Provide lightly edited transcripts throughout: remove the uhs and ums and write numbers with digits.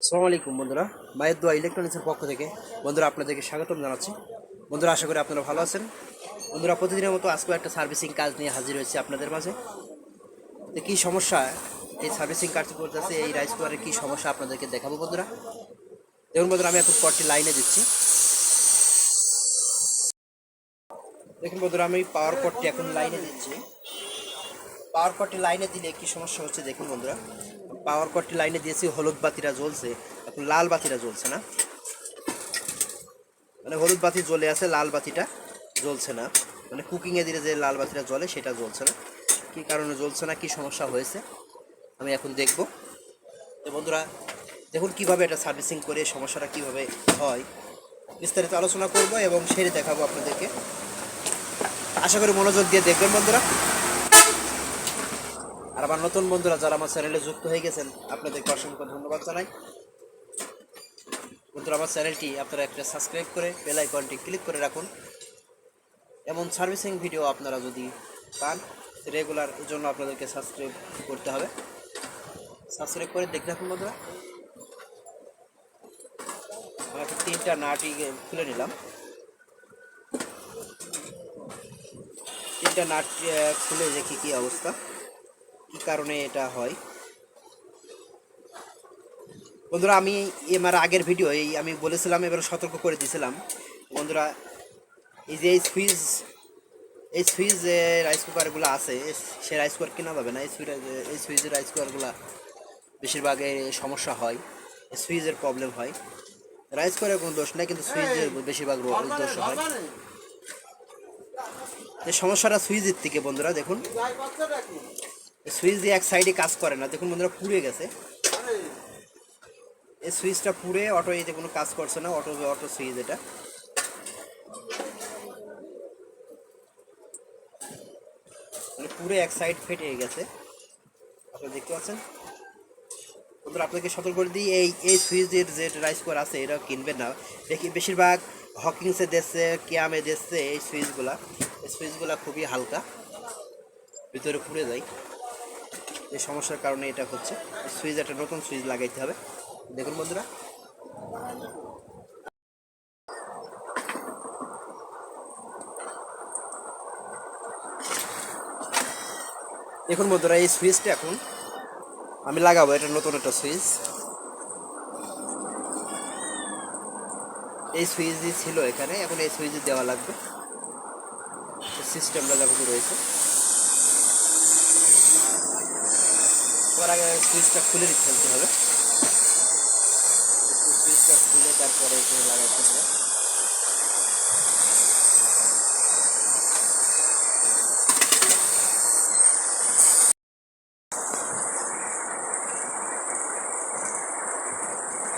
আসসালামু আলাইকুম বন্ধুরা, মায়ের দোয়া ইলেকট্রনিক্সের পক্ষ থেকে বন্ধুরা আপনাদেরকে স্বাগতম জানাচ্ছি। বন্ধুরা আশা করি আপনারা ভালো আছেন। বন্ধুরা প্রতিদিনের মতো আজকে একটা সার্ভিসিং কাজ নিয়ে হাজির হয়েছে আপনাদের মাঝে। তো কী সমস্যা এই সার্ভিসিং কাজ করতেছে, এই রাইস কুকারের কী সমস্যা আপনাদেরকে দেখাবো বন্ধুরা। দেখুন বন্ধুরা, আমি এখন কর্ডটি লাইনে দিচ্ছি। দেখুন বন্ধুরা, আমি পাওয়ার কর্ডটি এখন লাইনে দিচ্ছি। পাওয়ার কর্ডটি লাইনে দিলে কী সমস্যা হচ্ছে দেখুন বন্ধুরা। পাওয়ার কর্ডটি লাইনে দিয়েছি, হলুদ বাতিটা জ্বলছে, এখন লাল বাতিটা জ্বলছে না। মানে হলুদ বাতি জ্বলে আছে, লাল বাতিটা জ্বলছে না। মানে কুকিংয়ে দিলে যে লাল বাতিটা জ্বলে সেটা জ্বলছে না। কী কারণে জ্বলছে না, কী সমস্যা হয়েছে আমি এখন দেখব। তো বন্ধুরা দেখুন কীভাবে এটা সার্ভিসিং করে সমস্যাটা কীভাবে হয় বিস্তারিত আলোচনা করব এবং সেরে দেখাবো আপনাদেরকে। আশা করি মনোযোগ দিয়ে দেখবেন বন্ধুরা। আর আমার নতুন বন্ধুরা যারা আমার চ্যানেলে যুক্ত হয়ে গেছেন আপনাদেরকে অসংখ্য ধন্যবাদ জানাই। বন্ধুরা আমার চ্যানেলটি আপনারা একটা সাবস্ক্রাইব করে বেল আইকনটি ক্লিক করে রাখুন। এমন সার্ভিসিং ভিডিও আপনারা যদি পান রেগুলার, এর জন্য আপনাদেরকে সাবস্ক্রাইব করতে হবে। সাবস্ক্রাইব করে দেখতে থাকুন বন্ধুরা। আমি এখন 3টা নাটই খুলে নিলাম। 3টা নাট খুলে দেখি কী অবস্থা, কী কারণে এটা হয়। বন্ধুরা আমি আমার আগের ভিডিও আমি বলেছিলাম, এবার সতর্ক করে দিয়েছিলাম বন্ধুরা, এই যে এই সুইচ যে রাইস কুকারগুলো আছে সে রাইস কুকার কেনা যাবে না। এই সুইচের রাইস কুকারগুলো বেশিরভাগ সমস্যা হয়, সুইচের প্রবলেম হয়। রাইস কুকারের কোনো দোষ নেই, কিন্তু সুইচের বেশিরভাগ দোষ হয়। এই সমস্যাটা সুইচের থেকে বন্ধুরা দেখুন, সুইচ দিয়ে এক সাইডে কাজ করে না। দেখুন বন্ধুরা, পুড়ে গেছে। এই সুইচটা পুড়ে অটো এতে কোনো কাজ করছে না। অটো সুইচ এটা মানে পুরো এক সাইড ফেটে গেছে, আপনারা দেখতে পাচ্ছেন বন্ধুরা। আপনাকে সতর্ক করে দিই, এই সুইচের যে রাইস কুকার আছে এটা কিনবেন না। দেখি বেশিরভাগ হকিংসে দিচ্ছে, কিয়ামে দিচ্ছে এই সুইচগুলা খুবই হালকা, ভিতরে পুড়ে যায়। এই সমস্যার কারণে এটা হচ্ছে। সুইচ একটা নতুন সুইচ লাগাইতে হবে। দেখুন বন্ধুরা, দেখুন বন্ধুরা, এই সুইচটা এখন আমি লাগাবো। এটা নতুন একটা সুইচ। এই সুইচই ছিল এখানে, এখন এই সুইচই দেওয়া লাগবে। সিস্টেমটা যখন রয়েছে, এবার আগে সুইচটা খুলে ফেলতে হবে। সুইচটা খুলে তারপরে এখানে লাগাতে হবে।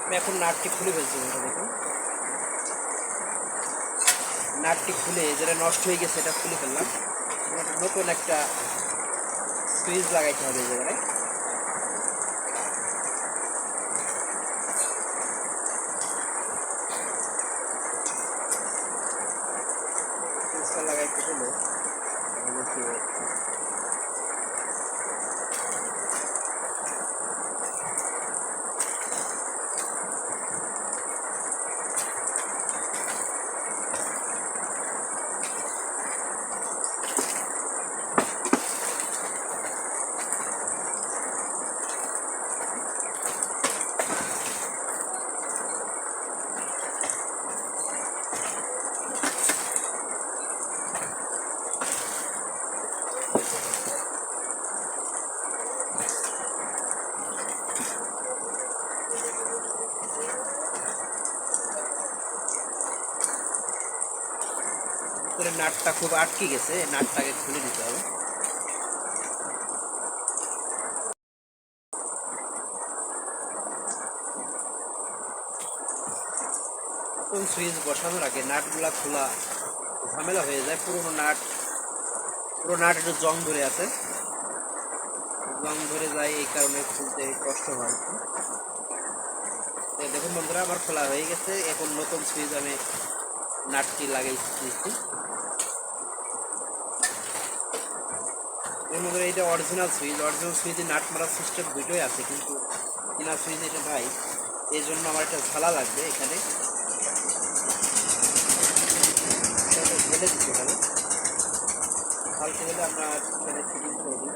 আমি এখন নাটটি খুলে ফেলছি বন্ধুরা। দেখুন নাটটি খুলে যেটা নষ্ট হয়ে গেছে এটা খুলে ফেললাম। নতুন একটা সুইচ লাগাইতে হবে এই জায়গায়। সুইচটা লাগাইতে হলো নাটটা খুব আটকে গেছে, নাটটাকে খুলে দিতে হবে। নতুন সুইচ বসানোর আগে নাটগুলা খোলা ঝামেলা হয়ে যায়। পুরো নাট একটু জং ধরে আছে, জং ধরে যায়, এই কারণে খুলতে কষ্ট হয়। দেখুন বন্ধুরা, আমার খোলা হয়ে গেছে। এখন নতুন সুইচ আমি নাটটি লাগাই দিচ্ছি। বন্ধুরা এটা অরিজিনাল সুইচে নাট মারার সিস্টেম দুটোই আছে, কিন্তু কিনা সুইচ এটা নাই। এই জন্য আমার একটা ঝালা লাগবে এখানে, ঢেলে দিতে হবে। ঢালতে গেলে আমরা এখানে ফিটিং করে দিই।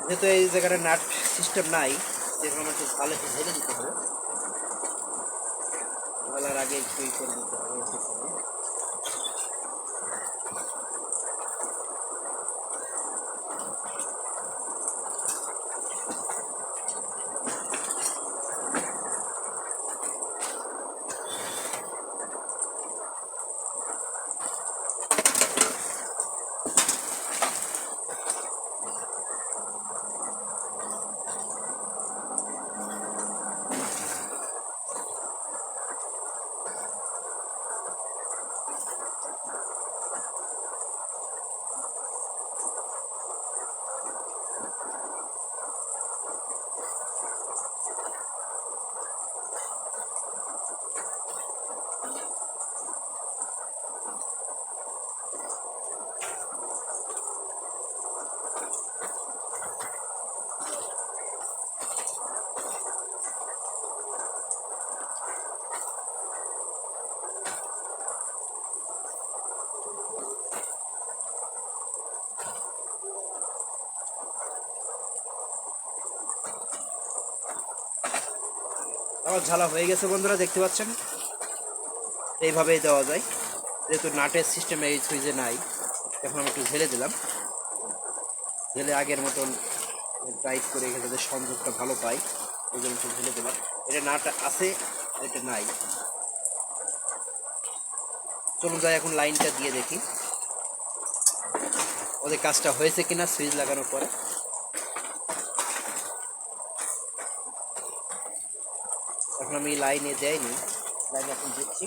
যেহেতু এই জায়গাটা নাট সিস্টেম নাই, সেখানে আমার একটু ভালো একটু ঢেলে দিতে হবে। ঢালার আগে একটু ই করে দিতে হবে সেখানে। আমার ঝালা হয়ে গেছে বন্ধুরা, দেখতে পাচ্ছেন এইভাবেই দেওয়া যায়। যেহেতু নাটের সিস্টেম এই সুইচে নাই, এখন আমি একটু ঝেলে দিলাম। ঝেলে আগের মতন টাইট করে এখানে যাতে সংযোগটা ভালো পাই, এই জন্য একটু ঝেলে দিলাম। এটা নাট আছে, এটা নাই। চলুন যাই এখন লাইনটা দিয়ে দেখি ওদের কাজটা হয়েছে কিনা সুইচ লাগানোর পরে। এখন আমি লাইনে দেয়নি, লাইন এখন দিচ্ছি।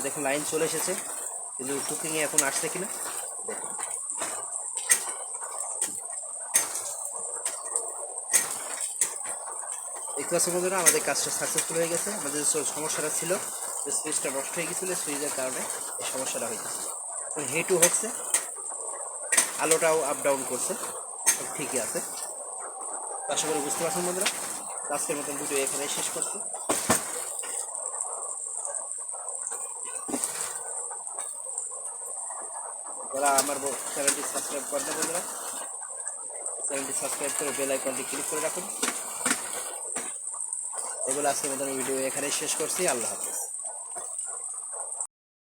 দেখুন লাইন চলে এসেছে, কিন্তু কুকিংয়ে এখন আসছে কিনা দেখুন। দেখতে পাচ্ছেন বন্ধুরা, আমাদের কাজটা সাকসেসফুল হয়ে গেছে। আমাদের যে সমস্যাটা ছিল, যে সুইচটা নষ্ট হয়ে গেছিলো, সুইচের কারণে এই সমস্যাটা হয়েছে। এখন হিটও হচ্ছে, আলোটাও আপ ডাউন করছে, সব ঠিকই আছে। আশা করি বুঝতে পারছেন বন্ধুরা। আজকের মতন ভিডিও এখানে শেষ করছি। যারা আমার চ্যানেলটি সাবস্ক্রাইব করেন না বন্ধুরা, চ্যানেলটি সাবস্ক্রাইব করে বেল আইকনটি ক্লিক করে রাখুন। এগুলো আজকের মতন ভিডিও এখানেই শেষ করছি। আল্লাহ হাফেজ।